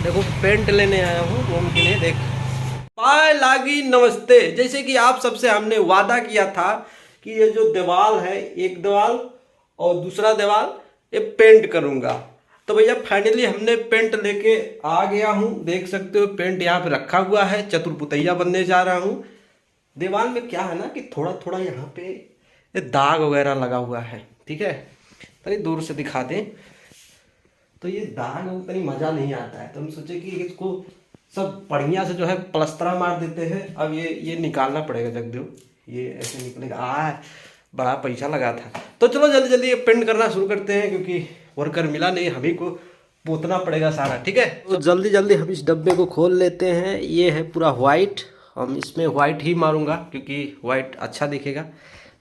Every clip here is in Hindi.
देखो पेंट लेने आया हूँ रूम के लिए। देख पाए लागी नमस्ते। जैसे कि आप सबसे हमने वादा किया था कि ये जो दीवार है, एक दीवार और दूसरा दीवार ये पेंट करूंगा। तो भैया फाइनली हमने पेंट लेके आ गया हूँ। देख सकते हो पेंट यहाँ पे रखा हुआ है। चतुर्पुतैया बनने जा रहा हूँ। दीवार में क्या है ना कि थोड़ा थोड़ा यहाँ पे ये दाग वगैरह लगा हुआ है। ठीक है, तनी दूर से दिखा दें तो ये दाग उतनी मजा नहीं आता है। तो हम सोचे कि इसको सब बढ़िया से जो है प्लस्तरा मार देते हैं। अब ये निकालना पड़ेगा जगदेव, ये ऐसे निकलेगा। बड़ा पैसा लगा था। तो चलो जल्दी जल्दी ये पेंट करना शुरू करते हैं, क्योंकि वर्कर मिला नहीं, हम ही को पोतना पड़ेगा सारा। ठीक है, तो जल्दी जल्दी हम इस डब्बे को खोल लेते हैं। ये है पूरा वाइट, हम इसमें वाइट ही मारूंगा क्योंकि वाइट अच्छा दिखेगा।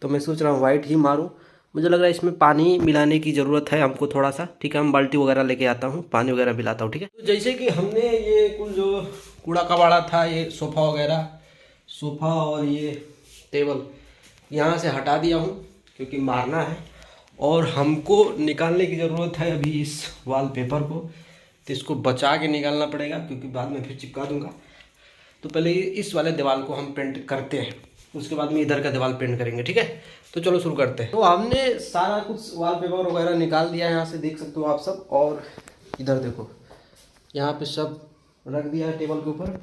तो मैं सोच रहा हूँ वाइट ही मारूँ। मुझे लग रहा है इसमें पानी मिलाने की ज़रूरत है हमको थोड़ा सा। ठीक है, हम बाल्टी वगैरह लेके आता हूँ, पानी वगैरह मिलाता हूँ। ठीक है, तो जैसे कि हमने ये कुल जो कूड़ा कबाड़ा था, ये सोफ़ा वगैरह, सोफ़ा और ये टेबल यहाँ से हटा दिया हूँ क्योंकि मारना है। और हमको निकालने की ज़रूरत है अभी इस वॉलपेपर को। तो इसको बचा के निकालना पड़ेगा क्योंकि बाद में फिर चिपका दूंगा। तो पहले इस वाले दीवार को हम पेंट करते हैं, उसके बाद में इधर का दीवार पेंट करेंगे। ठीक है, तो चलो शुरू करते हैं। तो हमने सारा कुछ वॉलपेपर वगैरह निकाल दिया है, यहाँ से देख सकते हो आप सब। और इधर देखो, यहाँ पे सब रख दिया है टेबल के ऊपर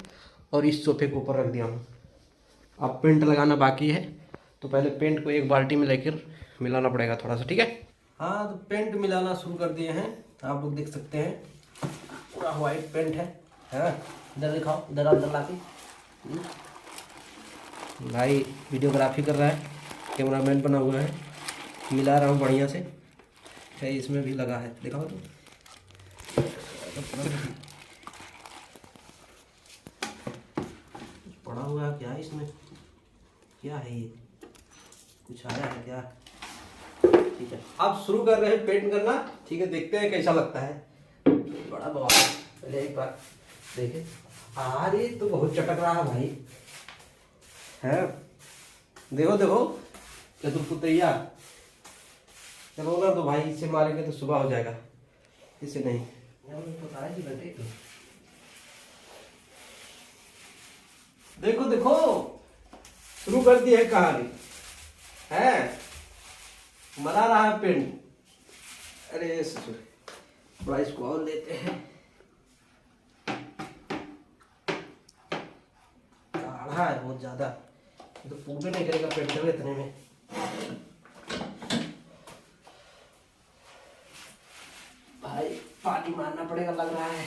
और इस सोफे के ऊपर रख दिया हूँ। अब पेंट लगाना बाकी है, तो पहले पेंट को एक बाल्टी में लेकर मिलाना पड़ेगा थोड़ा सा। ठीक है, हाँ तो पेंट मिलाना शुरू कर दिए हैं। आप लोग देख सकते हैं पूरा वाइट पेंट है। इधर दिखाओ, इधर अंदर ला के। भाई वीडियोग्राफी कर रहा है, कैमरामैन बना हुआ है। मिला रहा हूँ बढ़िया से। है इसमें भी लगा है, दिखाओ तो। कुछ पड़ा हुआ है क्या इसमें? क्या है ये? कुछ आया है क्या? ठीक है, अब शुरू कर रहे हैं पेंट करना। ठीक है, देखते हैं कैसा लगता है। बड़ा बवाल, पहले एक बार देखे। अरे तो बहुत चटक रहा है भाई। है, देखो देखो चतुर्पुतैया। चलो ना, तो भाई इससे मारेंगे तो सुबह हो जाएगा, इससे नहीं। पता है कि बैठे तो देखो देखो शुरू कर दी है कहानी। है मरा रहा है पेंट। अरे ससुर, थोड़ा इसको और लेते हैं। गाढ़ा है बहुत ज्यादा, तो पूरे नहीं करेगा पेंटर इतने में। भाई पानी मारना पड़ेगा लग रहा है।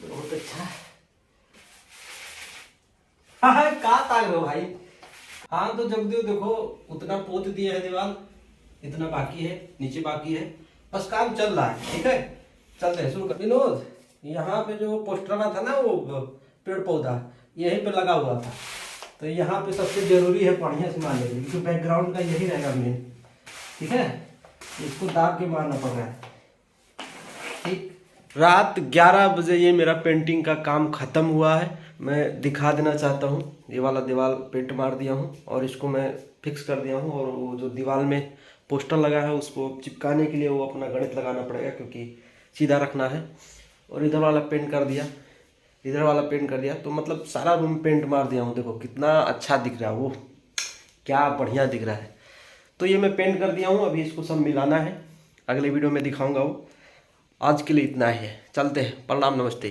बहुत अच्छा है। हाँ कहाँ ताक रहे भाई। हाँ तो जब देखो उतना पोत दिया है दीवार, इतना बाकी है, नीचे बाकी है, बस काम चल रहा है। ठीक है, चलते हैं शुरू कर। विनोद, यहाँ पे जो पोस्टर था ना, वो पेड़ पौधा यहीं पे लगा हुआ था। तो यहाँ पे सबसे जरूरी है बढ़िया से मारने के लिए, क्योंकि बैकग्राउंड का यही रहेगा मेन। ठीक है, इसको दाब के मारना पड़ रहा है। ठीक, रात 11 बजे ये मेरा पेंटिंग का काम ख़त्म हुआ है। मैं दिखा देना चाहता हूँ, ये वाला दीवार पेंट मार दिया हूँ और इसको मैं फिक्स कर दिया हूँ। और वो जो दीवार में पोस्टर लगा है उसको चिपकाने के लिए वो अपना गणित लगाना पड़ेगा, क्योंकि सीधा रखना है। और इधर वाला पेंट कर दिया, इधर वाला पेंट कर दिया, तो मतलब सारा रूम पेंट मार दिया हूँ। देखो कितना अच्छा दिख रहा है, वो क्या बढ़िया दिख रहा है। तो ये मैं पेंट कर दिया हूँ, अभी इसको सब मिलाना है। अगले वीडियो में दिखाऊंगा वो। आज के लिए इतना ही है, चलते हैं। प्रणाम, नमस्ते।